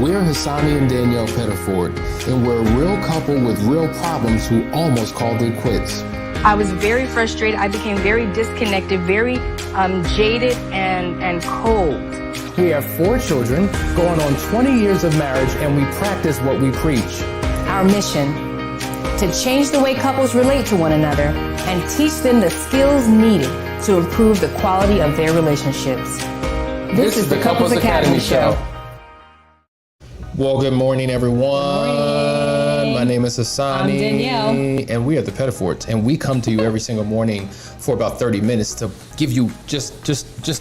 We're Hassani and Danielle Pettiford, and we're a real couple with real problems who almost called it quits. I was very frustrated. I became very disconnected, very jaded and cold. We have 4 children, going on 20 years of marriage, and we practice what we preach. Our mission, to change the way couples relate to one another and teach them the skills needed to improve the quality of their relationships. This is the Couples Academy Show. Well, good morning, everyone. Good morning. My name is Hassani. I'm Danielle. And we are the Pettifords. And we come to you every single morning for about 30 minutes to give you just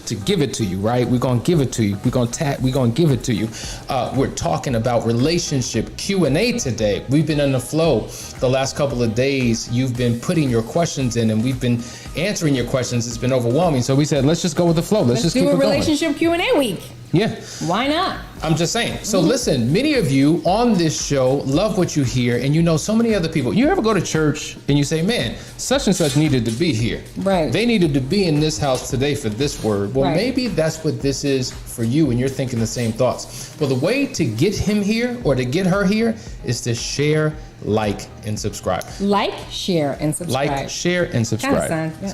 to give it to you, right? We're going to give it to you. We're going to give it to you. We're talking about relationship Q&A today. We've been in the flow the last couple of days. You've been putting your questions in and we've been answering your questions. It's been overwhelming. So we said, let's just go with the flow. Let's just keep it going. Do a relationship Q&A week. Yeah. Why not? I'm just saying. So listen, many of you on this show love what you hear, and you know so many other people. You ever go to church and you say, man, such and such needed to be here. Right. They needed to be in this house today for this word. Well, Right. maybe that's what this is for you, and you're thinking the same thoughts. Well, the way to get him here or to get her here is to share, like, and subscribe. Like, share, and subscribe. Like, share, and subscribe.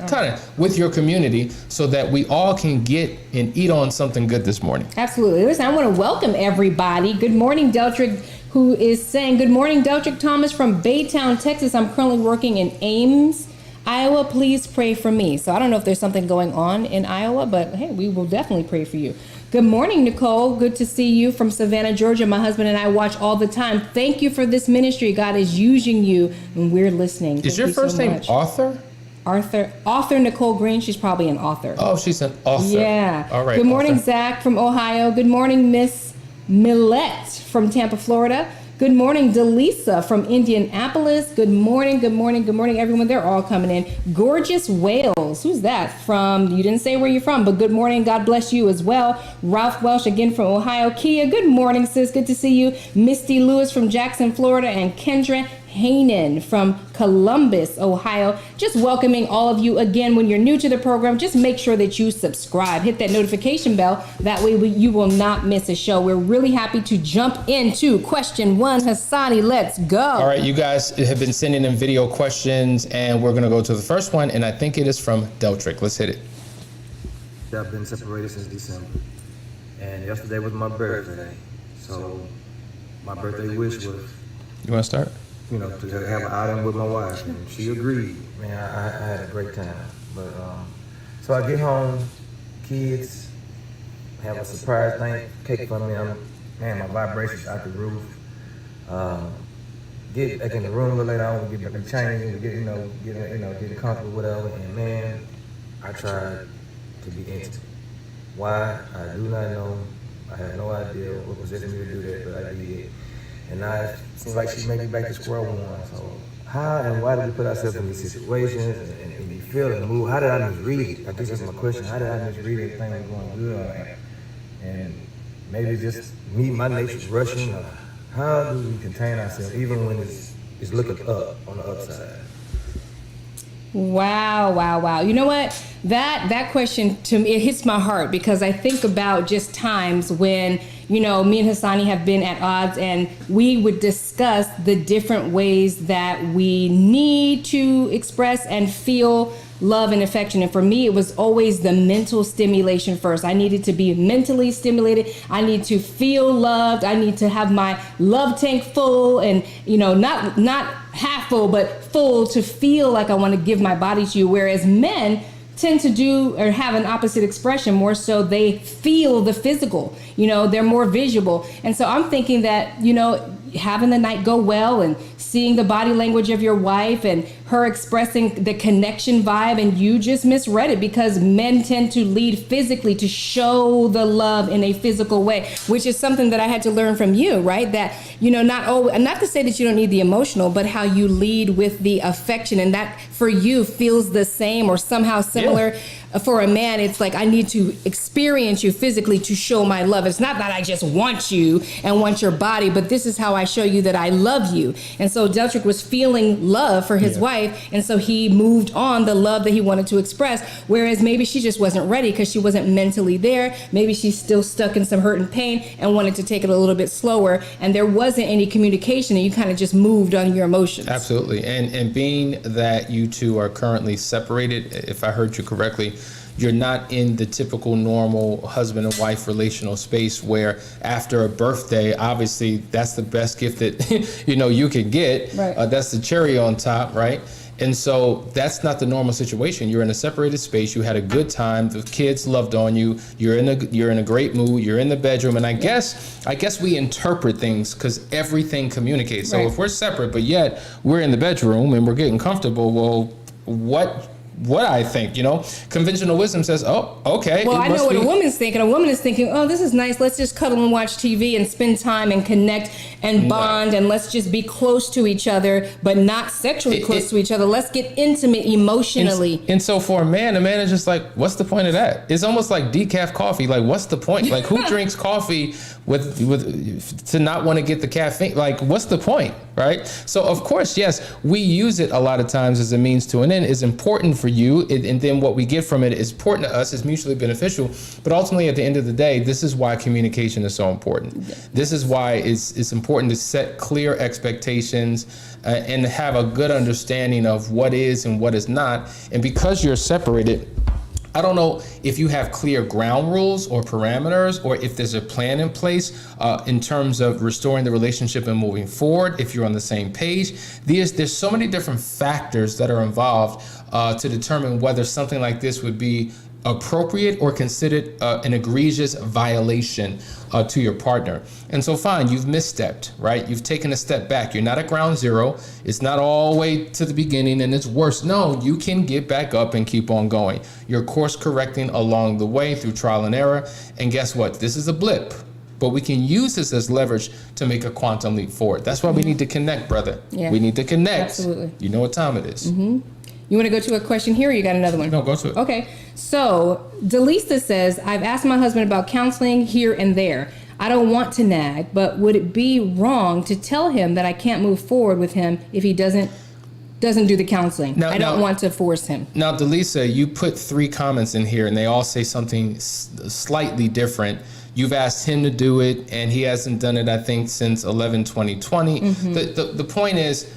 Kind of with your community so that we all can get and eat on something good this morning. Absolutely. Listen, I want to welcome everybody. Good morning, Deltrick, who is saying, good morning, Deltrick Thomas from Baytown, Texas. I'm currently working in Ames, Iowa. Please pray for me. So I don't know if there's something going on in Iowa, but hey, we will definitely pray for you. Good morning, Nicole. Good to see you from Savannah, Georgia. My husband and I watch all the time. Thank you for this ministry. God is using you and we're listening. Is your first name Arthur? Author Nicole Green. She's probably an author. Oh, she's an author. Yeah. All right. Good morning, author. Zach from Ohio. Good morning, Miss Millette from Tampa, Florida. Good morning, Delisa from Indianapolis. Good morning, everyone. They're all coming in. Gorgeous Wales. Who's that from? You didn't say where you're from, but good morning. God bless you as well. Ralph Welsh again from Ohio. Kia, good morning, sis. Good to see you. Misty Lewis from Jackson, Florida. And Kendra Hanen from Columbus, Ohio. Just welcoming all of you again. When you're new to the program, just make sure that you subscribe. Hit that notification bell. That way you will not miss a show. We're really happy to jump into question 1. Hassani, let's go. All right, you guys have been sending in video questions, and we're going to go to the first one, and I think it is from Deltrick. Let's hit it. I've been separated since December, and yesterday was my birthday. So my birthday wish was, You want to start? to have an outing with my wife, and she agreed. Man, I had a great time. But so I get home, kids have a surprise cake for me. My vibrations out the roof. Get back in the room a little later on, get back changed, get comfortable, whatever. And man, I tried to be intimate. Why? I do not know. I have no idea what possessed me to do that, but I did. And now it seems like she made me back to square one. So how and why do we put ourselves in these situations and you feel the move? How did I misread it? I guess that's my question. How did I misread it? Things going good, and maybe just me, my nature's rushing. How do we contain ourselves even when it's looking up on the upside? Wow. You know what? That question to me, it hits my heart because I think about just times when, me and Hassani have been at odds and we would discuss the different ways that we need to express and feel love and affection. And for me, it was always the mental stimulation first. I needed to be mentally stimulated. I need to feel loved. I need to have my love tank full and, not half full, but full to feel like I want to give my body to you. Whereas men tend to do or have an opposite expression, more so they feel the physical, they're more visual. And so I'm thinking that, having the night go well and seeing the body language of your wife and her expressing the connection vibe, and you just misread it because men tend to lead physically to show the love in a physical way, which is something that I had to learn from you, right? That, not to say that you don't need the emotional, but how you lead with the affection, and that for you feels the same or somehow similar. Yeah. For a man, it's like I need to experience you physically to show my love. It's not that I just want you and want your body, but this is how I show you that I love you. And so Deltrick was feeling love for his wife wife. And so he moved on the love that he wanted to express. Whereas maybe she just wasn't ready because she wasn't mentally there. Maybe she's still stuck in some hurt and pain and wanted to take it a little bit slower. And there wasn't any communication and you kind of just moved on your emotions. Absolutely. And being that you two are currently separated, if I heard you correctly, you're not in the typical normal husband and wife relational space where after a birthday, obviously that's the best gift that you can get. Right. That's the cherry on top, right? And so that's not the normal situation. You're in a separated space. You had a good time. The kids loved on you. You're in a great mood. You're in the bedroom. And I guess we interpret things because everything communicates. So right. if we're separate, but yet we're in the bedroom and we're getting comfortable, well, what I think, conventional wisdom says, oh, okay. Well, I know what a woman's thinking. A woman is thinking, oh, this is nice. Let's just cuddle and watch TV and spend time and connect and bond. And let's just be close to each other, but not sexually close to each other. Let's get intimate emotionally. And so for a man is just like, what's the point of that? It's almost like decaf coffee. Like, what's the point? Like, who drinks coffee with to not want to get the caffeine? Like, what's the point, right? So, of course, yes, we use it a lot of times as a means to an end. It's important for you, and then what we get from it is important to us, is mutually beneficial. But ultimately, at the end of the day, this is why communication is so important. This is why it's important to set clear expectations and have a good understanding of what is and what is not. And because you're separated, I don't know if you have clear ground rules or parameters, or if there's a plan in place in terms of restoring the relationship and moving forward, if you're on the same page. There's so many different factors that are involved to determine whether something like this would be appropriate or considered an egregious violation to your partner. And so fine, you've misstepped, right? You've taken a step back. You're not at ground zero. It's not all the way to the beginning and it's worse. No, you can get back up and keep on going. You're course correcting along the way through trial and error. And guess what? This is a blip, but we can use this as leverage to make a quantum leap forward. That's why we need to connect, brother. Yeah. We need to connect. Absolutely. You know what time it is. Mm-hmm. You want to go to a question here, or you got another one? No, go to it. Okay. So, Delisa says, I've asked my husband about counseling here and there. I don't want to nag, but would it be wrong to tell him that I can't move forward with him if he doesn't do the counseling? I don't want to force him. Now, Delisa, you put 3 comments in here, and they all say something slightly different. You've asked him to do it, and he hasn't done it, I think, since 11/20/20. Mm-hmm. The point is,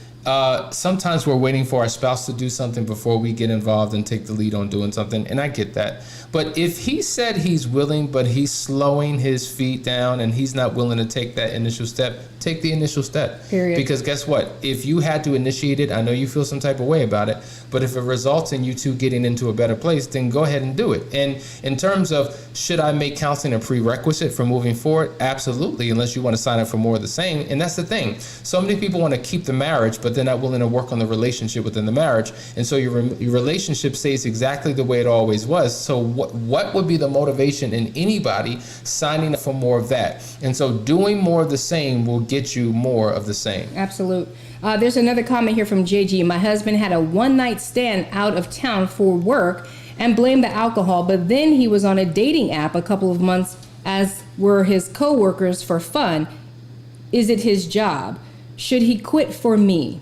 sometimes we're waiting for our spouse to do something before we get involved and take the lead on doing something, and I get that. But if he said he's willing, but he's slowing his feet down and he's not willing to take that initial step, take the initial step. Period. Because guess what? If you had to initiate it, I know you feel some type of way about it, but if it results in you two getting into a better place, then go ahead and do it. And in terms of, should I make counseling a prerequisite for moving forward? Absolutely, unless you want to sign up for more of the same. And that's the thing. So many people want to keep the marriage, but they're not willing to work on the relationship within the marriage. And so your relationship stays exactly the way it always was. So what would be the motivation in anybody signing up for more of that? And so doing more of the same will get you more of the same. Absolute. There's another comment here from JG. My husband had a one-night stand out of town for work and blamed the alcohol, but then he was on a dating app a couple of months, as were his co-workers, for fun. Is it his job? Should he quit for me?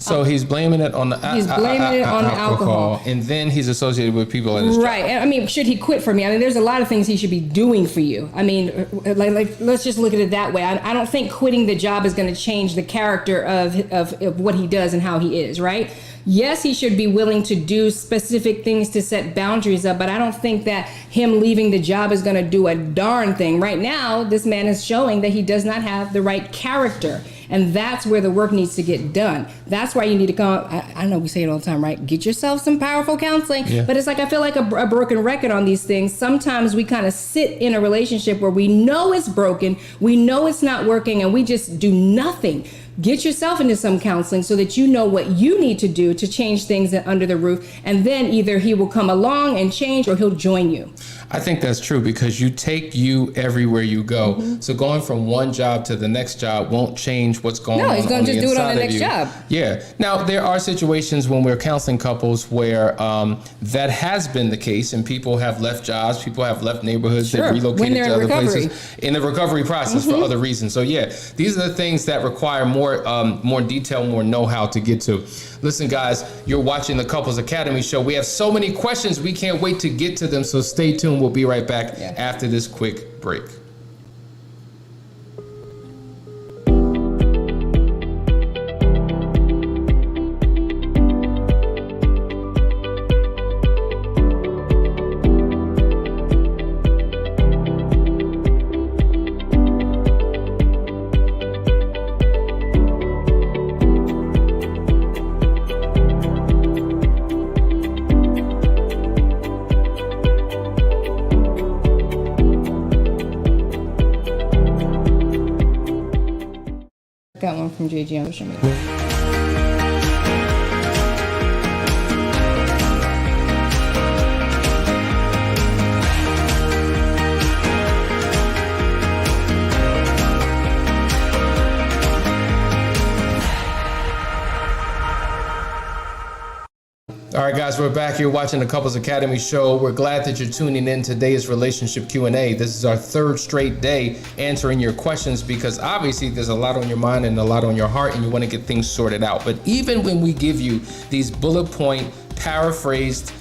So he's blaming it on the alcohol, and then he's associated with people in his job. Right. I mean, should he quit for me? I mean, there's a lot of things he should be doing for you. I mean, like let's just look at it that way. I don't think quitting the job is going to change the character of what he does and how he is, right? Yes, he should be willing to do specific things to set boundaries up, but I don't think that him leaving the job is going to do a darn thing. Right now, this man is showing that he does not have the right character. And that's where the work needs to get done. That's why you need to come. I know we say it all the time, right? Get yourself some powerful counseling. Yeah. But it's like, I feel like a broken record on these things. Sometimes we kind of sit in a relationship where we know it's broken, we know it's not working, and we just do nothing. Get yourself into some counseling so that you know what you need to do to change things under the roof. And then either he will come along and change, or he'll join you. I think that's true because you take you everywhere you go. Mm-hmm. So going from one job to the next job won't change what's going on. No, he's going to just do it on the next you. job. Yeah. Now, there are situations when we're counseling couples where that has been the case and people have left jobs, people have left neighborhoods, Sure. they've relocated When they're to in other recovery. places in the recovery process for other reasons. So yeah, these are the things that require more detail, more know-how to get to. Listen, guys, you're watching the Couples Academy show. We have so many questions. We can't wait to get to them. So stay tuned. We'll be right back after this quick break. Got one from JG on social media. All right, guys, we're back. You're watching the Couples Academy show. We're glad that you're tuning in. Today's relationship Q&A. This is our third straight day answering your questions because obviously there's a lot on your mind and a lot on your heart and you want to get things sorted out. But even when we give you these bullet point, paraphrased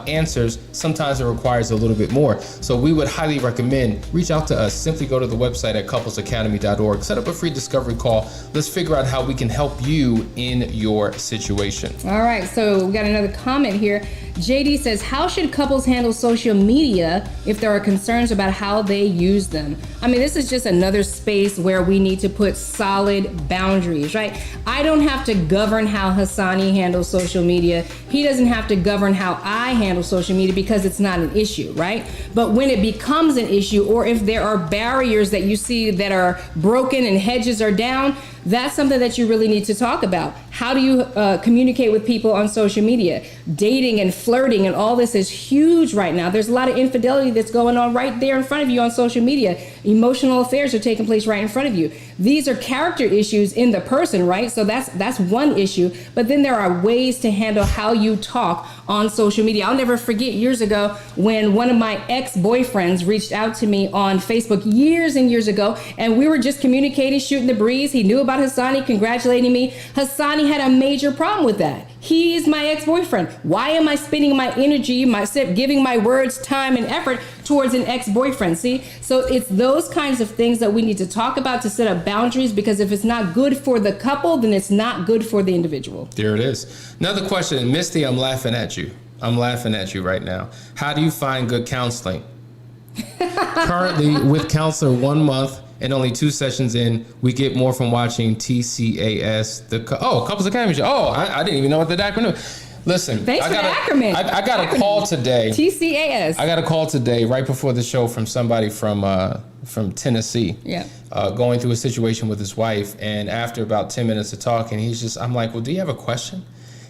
answers, sometimes it requires a little bit more. So we would highly recommend reach out to us. Simply go to the website at couplesacademy.org. Set up a free discovery call. Let's figure out how we can help you in your situation. All right, so we got another comment here. JD says, how should couples handle social media if there are concerns about how they use them? I mean, this is just another space where we need to put solid boundaries, right? I don't have to govern how Hassani handles social media. He doesn't have to govern how I handle social media because it's not an issue, right? But when it becomes an issue, or if there are barriers that you see that are broken and hedges are down, that's something that you really need to talk about. How do you communicate with people on social media? Dating and flirting and all this is huge right now. There's a lot of infidelity that's going on right there in front of you on social media. Emotional affairs are taking place right in front of you. These are character issues in the person, right? So that's one issue. But then there are ways to handle how you talk on social media. I'll never forget years ago when one of my ex-boyfriends reached out to me on Facebook years and years ago, and we were just communicating, shooting the breeze. He knew about Hassani, congratulating me. Hassani had a major problem with that. He is my ex-boyfriend. Why am I spending my energy, giving my words, time, and effort towards an ex-boyfriend? See? So it's those kinds of things that we need to talk about to set up boundaries, because if it's not good for the couple, then it's not good for the individual. There it is. Another question. Misty, I'm laughing at you. I'm laughing at you right now. How do you find good counseling? Currently with counselor 1 month and only 2 sessions in, we get more from watching TCAS, Couples Academy show. Oh, I didn't even know what the acronym. Listen, Thanks for the acronym. I got a call today. TCAS. I got a call today right before the show from somebody from Tennessee. Yeah. Going through a situation with his wife, and after about 10 minutes of talking, I'm like, well, do you have a question?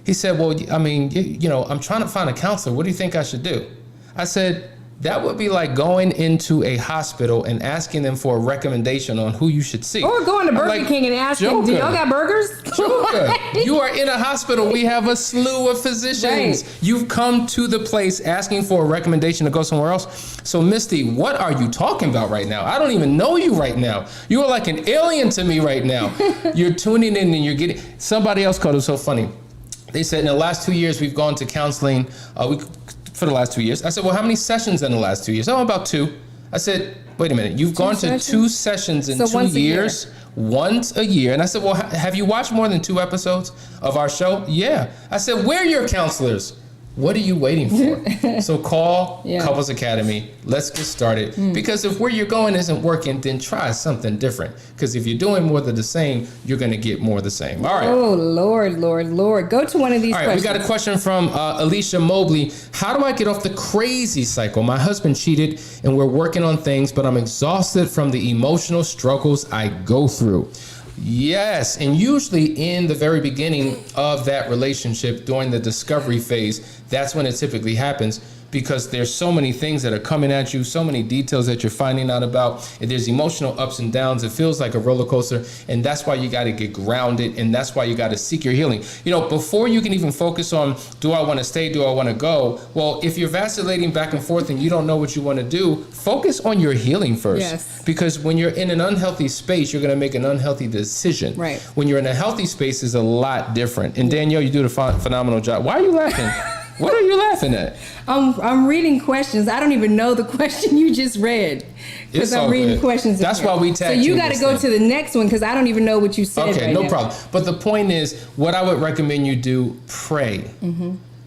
He said, well, I mean, I'm trying to find a counselor. What do you think I should do? I said, that would be like going into a hospital and asking them for a recommendation on who you should see. Or going to Burger King and asking, do y'all got burgers? Joker, you are in a hospital. We have a slew of physicians. Right. You've come to the place asking for a recommendation to go somewhere else. So, Misty, what are you talking about right now? I don't even know you right now. You are like an alien to me right now. You're tuning in and you're getting... Somebody else called it so funny. They said in the last 2 years, we've gone to counseling. For the last 2 years. I said, well, how many sessions in the last 2 years? Oh, about 2. I said, wait a minute, you've gone to 2 sessions in 2 years, once a year. And I said, well, have you watched more than 2 episodes of our show? Yeah. I said, we're your counselors. What are you waiting for? So call Couples Academy. Let's get started. Because if where you're going isn't working, then try something different. Because if you're doing more of the same, you're going to get more of the same. All right. Oh, Lord. Go to one of these questions. All right, we got a question from Alicia Mobley. How do I get off the crazy cycle? My husband cheated and we're working on things, but I'm exhausted from the emotional struggles I go through. Yes, and usually in the very beginning of that relationship, during the discovery phase, that's when it typically happens. because there's so many things that are coming at you, so many details that you're finding out about, and there's emotional ups and downs. It feels like a roller coaster, and that's why you got to get grounded, and that's why you got to seek your healing. Before you can even focus on, do I want to stay, do I want to go? Well, if you're vacillating back and forth and you don't know what you want to do, focus on your healing first. Yes. Because when you're in an unhealthy space, you're going to make an unhealthy decision. Right. When you're in a healthy space, is a lot different. And Danielle, you do the phenomenal job. Why are you laughing? What are you laughing at? I'm reading questions. I don't even know the question you just read because I'm reading questions. That's why we tag. So you got to go to the next one because I don't even know what you said. Okay, right no now. problem. But the point is, what I would recommend you do: pray,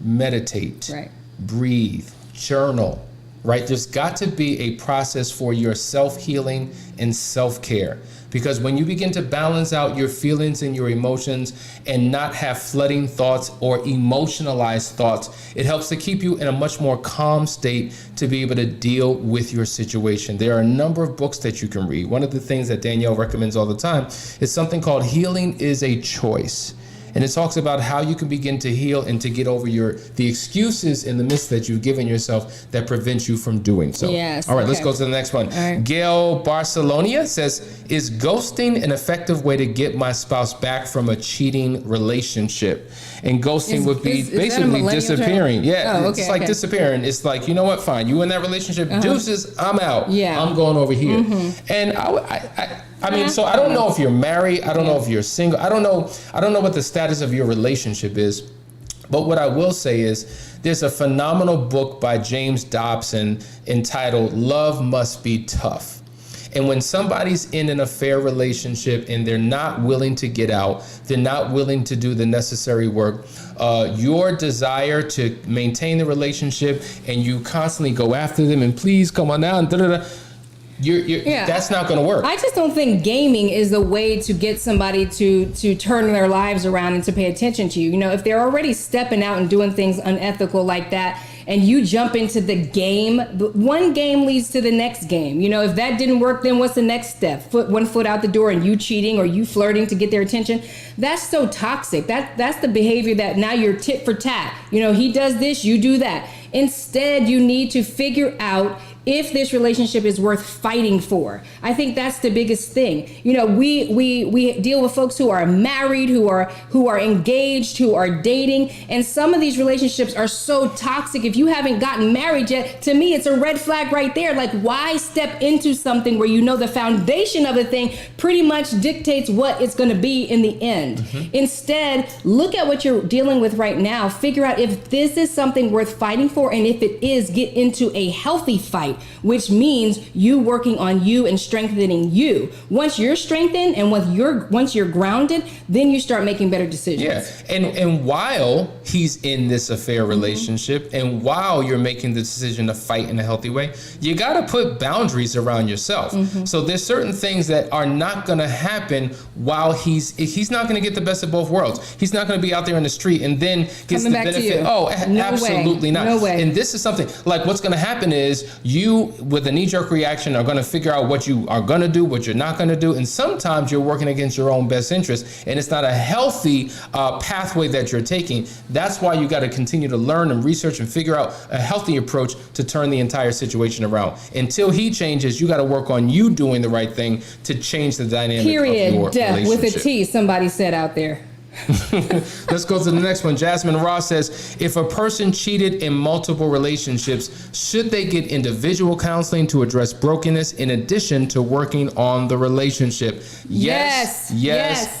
meditate, Right. breathe, journal. Right? There's got to be a process for your self-healing and self-care. Because when you begin to balance out your feelings and your emotions and not have flooding thoughts or emotionalized thoughts, it helps to keep you in a much more calm state to be able to deal with your situation. There are a number of books that you can read. One of the things that Danielle recommends all the time is something called Healing is a Choice. And it talks about how you can begin to heal and to get over the excuses in the midst that you've given yourself that prevents you from doing so. Yes. All right, let's okay. go to the next one. right. Gail Barcelonia says, is ghosting an effective way to get my spouse back from a cheating relationship? And ghosting would be is that a basically millennial disappearing. term? Yeah, Oh, it's okay, like okay. disappearing. It's like, you know what, fine. You in that relationship, deuces, I'm out. Yeah. I'm going over here. And I mean, so I don't know if you're married. I don't know if you're single. I don't know what the status of your relationship is. But what I will say is there's a phenomenal book by James Dobson entitled Love Must Be Tough. And when somebody's in an affair relationship and they're not willing to get out, they're not willing to do the necessary work, your desire to maintain the relationship and you constantly go after them and please come on now and that's not going to work. I just don't think gaming is the way to get somebody to turn their lives around and to pay attention to you. If they're already stepping out and doing things unethical like that, and you jump into the game, one game leads to the next game. If that didn't work, then what's the next step? One foot out the door and you cheating or you flirting to get their attention. That's so toxic. That's the behavior that now you're tit for tat. He does this, you do that. Instead, you need to figure out if this relationship is worth fighting for. I think that's the biggest thing. We deal with folks who are married, who are engaged, who are dating, and some of these relationships are so toxic. If you haven't gotten married yet, to me, it's a red flag right there. Like, why step into something where the foundation of the thing pretty much dictates what it's going to be in the end? Instead, look at what you're dealing with right now. Figure out if this is something worth fighting for, and if it is, get into a healthy fight, which means you working on you and strengthening you. Once you're strengthened and once you're grounded, then you start making better decisions. Yeah, and while he's in this affair relationship and while you're making the decision to fight in a healthy way, you got to put boundaries around yourself. So there's certain things that are not going to happen while he's not going to get the best of both worlds. He's not going to be out there in the street and then gets the benefit. Oh, no absolutely way. not. No way. And this is something like what's going to happen is you, with a knee-jerk reaction, are going to figure out what you are going to do, what you're not going to do. And sometimes you're working against your own best interest. And it's not a healthy pathway that you're taking. That's why you got to continue to learn and research and figure out a healthy approach to turn the entire situation around. Until he changes, you got to work on you doing the right thing to change the dynamic of your relationship. With a T, somebody said out there. Let's go to the next one. Jasmine Ross says, if a person cheated in multiple relationships, should they get individual counseling to address brokenness in addition to working on the relationship? Yes,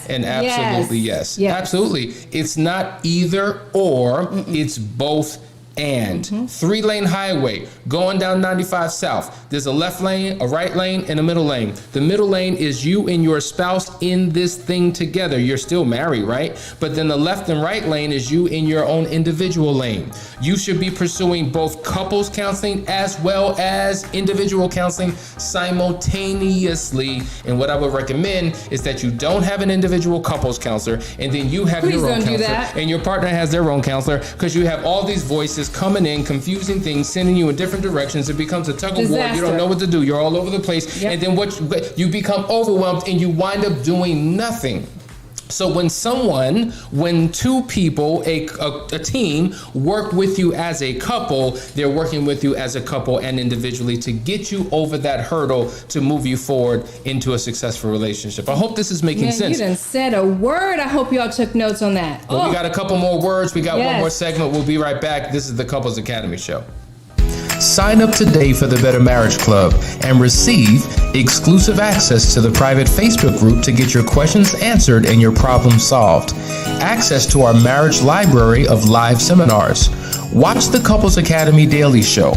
and absolutely yes. Absolutely. It's not either or, it's both and. 3-lane highway going down 95 South. There's a left lane, a right lane, and a middle lane. The middle lane is you and your spouse in this thing together. You're still married, right? But then the left and right lane is you in your own individual lane. You should be pursuing both couples counseling as well as individual counseling simultaneously. And what I would recommend is that you don't have an individual couples counselor and then you have your own counselor and your partner has their own counselor, because you have all these voices coming in, confusing things, sending you in different directions. It becomes a tug of war. You don't know what to do. You're all over the place. And then you become overwhelmed and you wind up doing nothing. So when two people, a team work with you as a couple, they're working with you as a couple and individually to get you over that hurdle to move you forward into a successful relationship. I hope this is making sense. You done said a word. I hope y'all took notes on that. Well, we got a couple more words. We got one more segment. We'll be right back. This is the Couples Academy Show. Sign up today for the Better Marriage Club and receive exclusive access to the private Facebook group to get your questions answered and your problems solved. Access to our marriage library of live seminars. Watch the Couples Academy Daily Show.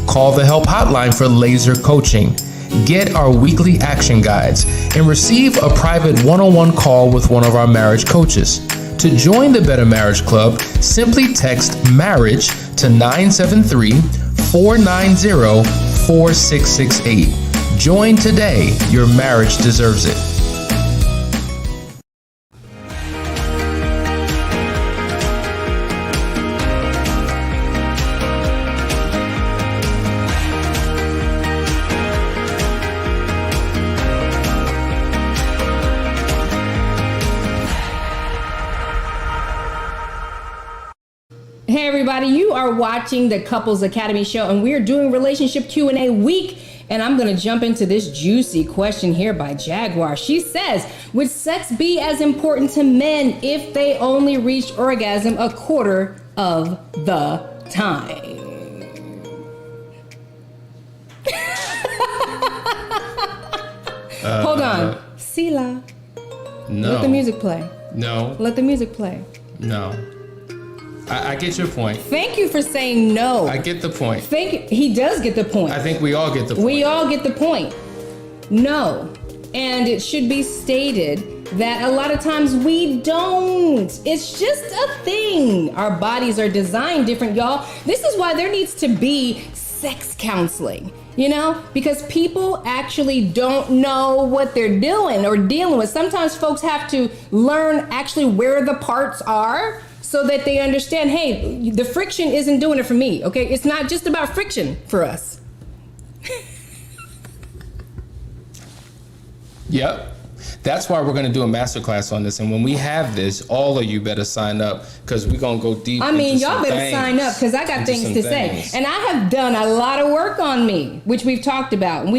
Call the help hotline for laser coaching. Get our weekly action guides and receive a private one-on-one call with one of our marriage coaches. To join the Better Marriage Club, simply text MARRIAGE to 973-490-4668. Join today. Your marriage deserves it. Hey everybody, you are watching the Couples Academy Show, and we're doing Relationship Q&A week. And I'm going to jump into this juicy question here by Jaguar. She says, would sex be as important to men if they only reached orgasm a quarter of the time? Hold on. Sila. No. Let the music play. No. Let the music play. No. I get your point. Thank you for saying no. I get the point. He does get the point. I think we all get the point. We all get the point. No. And it should be stated that a lot of times we don't. It's just a thing. Our bodies are designed different, y'all. This is why there needs to be sex counseling, you know, because people actually don't know what they're doing or dealing with. Sometimes folks have to learn actually where the parts are, so that they understand, hey, the friction isn't doing it for me, okay? It's not just about friction for us. Yep. That's why we're going to do a masterclass on this. And when we have this, all of you better sign up because we're going to go deep. I mean, y'all better sign up because I got things to say. And I have done a lot of work on me, which we've talked about. And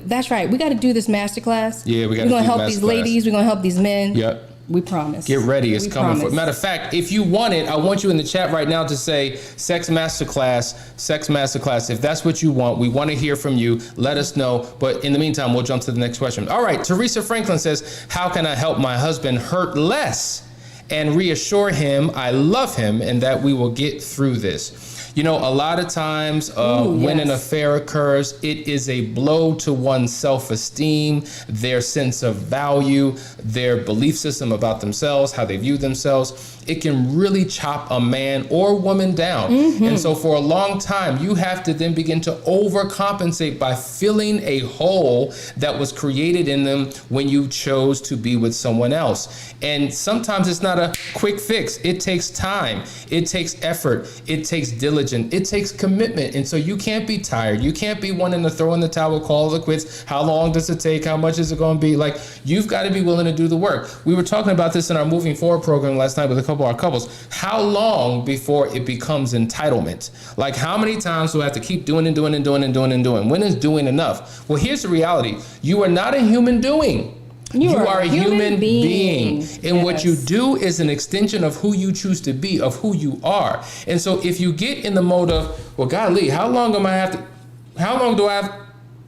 that's right. We got to do this masterclass. Yeah, we got to do We're going to help these ladies. We're going to help these men. Yep. We promise. Get ready. It's coming. Promise. Matter of fact, if you want it, I want you in the chat right now to say Sex Masterclass. If that's what you want, we want to hear from you. Let us know. But in the meantime, we'll jump to the next question. All right. Teresa Franklin says, how can I help my husband hurt less and reassure him I love him and that we will get through this? You know, a lot of times when an affair occurs, it is a blow to one's self-esteem, their sense of value, their belief system about themselves, how they view themselves. It can really chop a man or woman down. And so for a long time, you have to then begin to overcompensate by filling a hole that was created in them when you chose to be with someone else. And sometimes it's not a quick fix. It takes time. It takes effort. It takes diligence. It takes commitment. And so you can't be tired. You can't be wanting to throw in the towel, call it quits. How long does it take? How much is it going to be? Like, you've got to be willing to do the work. We were talking about this in our Moving Forward program last night with a couple of our couples. How long before it becomes entitlement? Like, how many times do I have to keep doing and doing and doing and doing and doing? When is doing enough? Well, here's the reality. You are not a human doing. You are a human being. And what you do is an extension of who you choose to be, of who you are. And so if you get in the mode of, well, golly, how long do I have?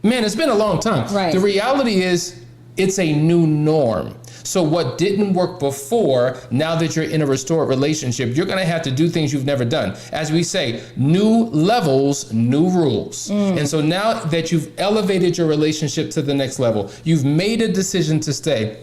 Man, it's been a long time. Right. The reality is it's a new norm. So what didn't work before, now that you're in a restored relationship, you're going to have to do things you've never done. As we say, new levels, new rules. And so now that you've elevated your relationship to the next level, you've made a decision to stay.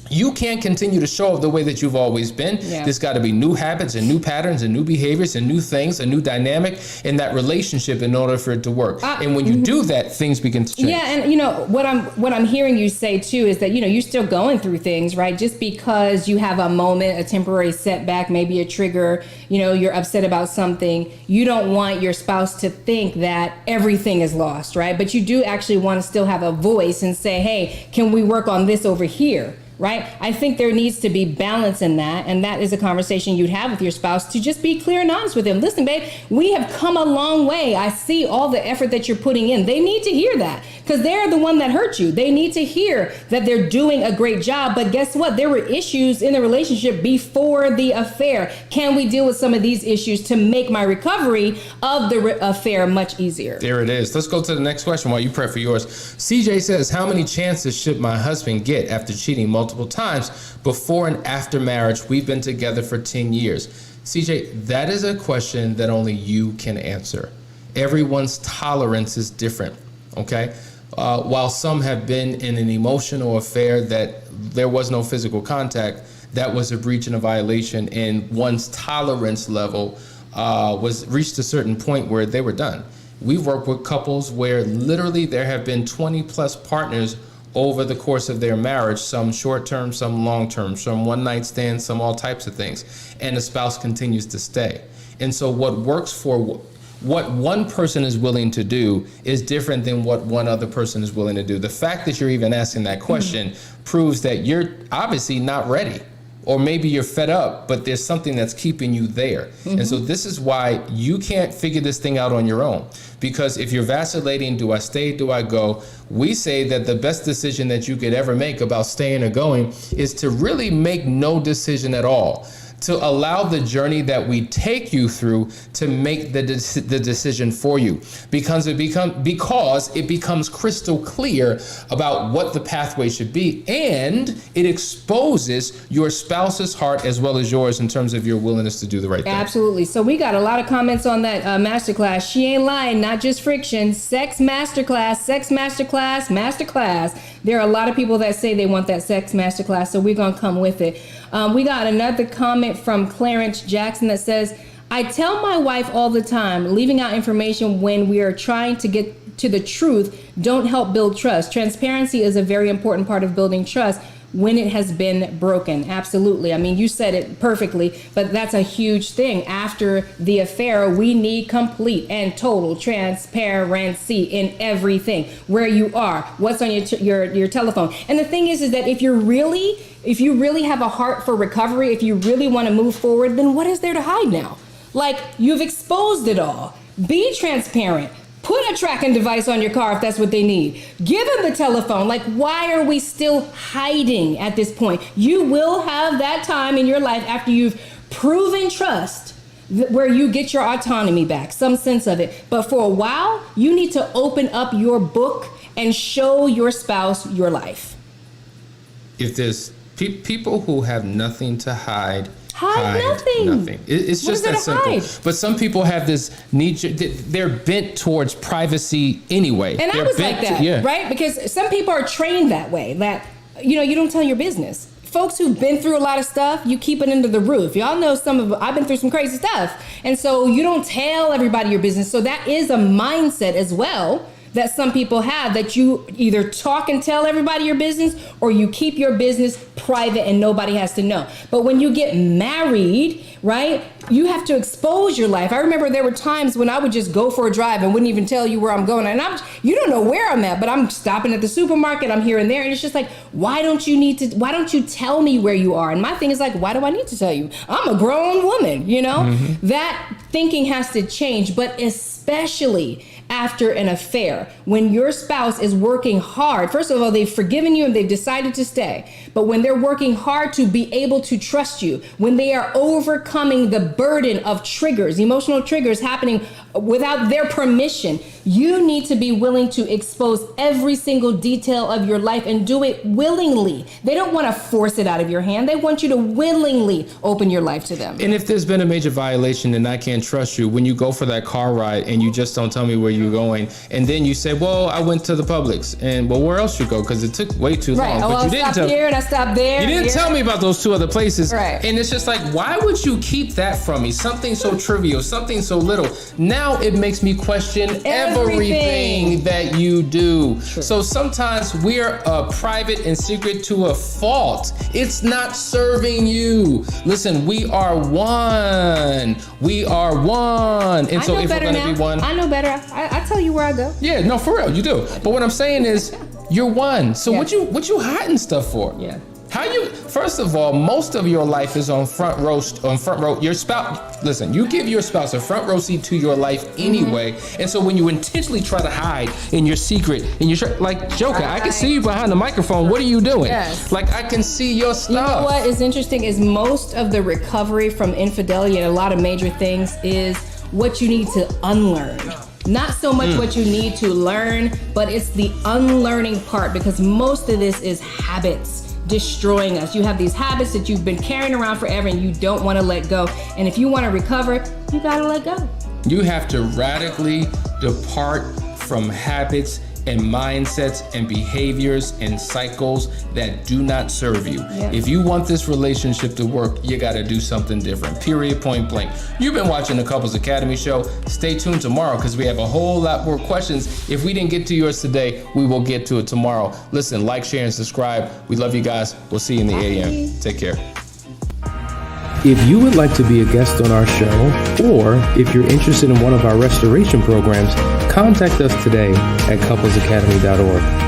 You can't continue to show up the way that you've always been. Yeah. There's got to be new habits and new patterns and new behaviors and new things, a new dynamic in that relationship in order for it to work. And when you do that, things begin to change. Yeah, and you know what I'm hearing you say too is that, you know, you're still going through things, right? Just because you have a moment, a temporary setback, maybe a trigger, you know, you're upset about something, you don't want your spouse to think that everything is lost, right? But you do actually want to still have a voice and say, hey, can we work on this over here? right? I think there needs to be balance in that. And that is a conversation you'd have with your spouse to just be clear and honest with them. Listen, babe, we have come a long way. I see all the effort that you're putting in. They need to hear that because they're the one that hurt you. They need to hear that they're doing a great job. But guess what? There were issues in the relationship before the affair. Can we deal with some of these issues to make my recovery of the affair much easier? There it is. Let's go to the next question while you prep for yours. CJ says, how many chances should my husband get after cheating multiple times before and after marriage? We've been together for 10 years. CJ, that is a question that only you can answer. Everyone's tolerance is different, okay? While some have been in an emotional affair that there was no physical contact, that was a breach and a violation, and one's tolerance level was reached a certain point where they were done. We've worked with couples where literally there have been 20 plus partners over the course of their marriage, some short-term, some long-term, some one-night stands, some all types of things, and the spouse continues to stay. And so what works for what one person is willing to do is different than what one other person is willing to do. The fact that you're even asking that question proves that you're obviously not ready. Or maybe you're fed up, but there's something that's keeping you there. And so this is why you can't figure this thing out on your own. Because if you're vacillating, do I stay, do I go? We say that the best decision that you could ever make about staying or going is to really make no decision at all. To allow the journey that we take you through to make the decision for you, because it becomes crystal clear about what the pathway should be, and it exposes your spouse's heart as well as yours in terms of your willingness to do the right thing. Absolutely. So we got a lot of comments on that masterclass. She ain't lying, not just friction. Sex masterclass, masterclass. There are a lot of people that say they want that sex masterclass, so we're gonna come with it. We got another comment from Clarence Jackson that says, I tell my wife all the time, leaving out information when we are trying to get to the truth don't help build trust. Transparency is a very important part of building trust when it has been broken. Absolutely. I mean, you said it perfectly, but that's a huge thing. After the affair, we need complete and total transparency in everything. Where you are, what's on your telephone. And the thing is that if you really have a heart for recovery, if you really want to move forward, then what is there to hide now? Like, you've exposed it all. Be transparent. Put a tracking device on your car if that's what they need. Give them the telephone. Like, why are we still hiding at this point? You will have that time in your life after you've proven trust where you get your autonomy back, some sense of it. But for a while, you need to open up your book and show your spouse your life. If there's people who have nothing to hide nothing. It's just that simple. But some people have this need, they're bent towards privacy anyway. And I was like that, right? Because some people are trained that way, that, you don't tell your business. Folks who've been through a lot of stuff, you keep it under the roof. Y'all know I've been through some crazy stuff. And so you don't tell everybody your business. So that is a mindset as well that some people have, that you either talk and tell everybody your business or you keep your business private and nobody has to know. But when you get married, right, you have to expose your life. I remember there were times when I would just go for a drive and wouldn't even tell you where I'm going. And you don't know where I'm at, but I'm stopping at the supermarket, I'm here and there. And it's just like, why don't you tell me where you are? And my thing is like, why do I need to tell you? I'm a grown woman, That thinking has to change, but especially after an affair, when your spouse is working hard. First of all, they've forgiven you and they've decided to stay. But when they're working hard to be able to trust you, when they are overcoming the burden of triggers, emotional triggers happening without their permission, you need to be willing to expose every single detail of your life and do it willingly. They don't want to force it out of your hand. They want you to willingly open your life to them. And if there's been a major violation and I can't trust you, when you go for that car ride and you just don't tell me where you're going, and then you say, well, I went to the Publix, and well, where else you go? Because it took way too long. But you didn't tell here and I stopped there. You didn't tell me about those two other places. Right. And it's just like, why would you keep that from me? Something so trivial, something so little. Now it makes me question everything that you do. True. So sometimes we're private and secret to a fault. It's not serving you. Listen, we are one. We are one. And so if we're gonna be one, I know better. I tell you where I go. Yeah, no, for real, you do. But what I'm saying is, you're one. So what you hiding stuff for? Yeah. First of all, most of your life is on front row. Your spouse, listen, you give your spouse a front row seat to your life anyway. And so when you intentionally try to hide in your secret, and you're like, Joker, I can see you behind the microphone. What are you doing? Yes. Like, I can see your stuff. You know what is interesting is most of the recovery from infidelity and a lot of major things is what you need to unlearn. Not so much what you need to learn, but it's the unlearning part, because most of this is habits destroying us. You have these habits that you've been carrying around forever and you don't want to let go. And if you want to recover, you got to let go. You have to radically depart from habits and mindsets and behaviors and cycles that do not serve you. Yeah. If you want this relationship to work, you got to do something different. Period, point blank. You've been watching the Couples Academy show. Stay tuned tomorrow because we have a whole lot more questions. If we didn't get to yours today, we will get to it tomorrow. Listen, like, share, and subscribe. We love you guys. We'll see you in the AM. Take care. If you would like to be a guest on our show, or if you're interested in one of our restoration programs, contact us today at couplesacademy.org.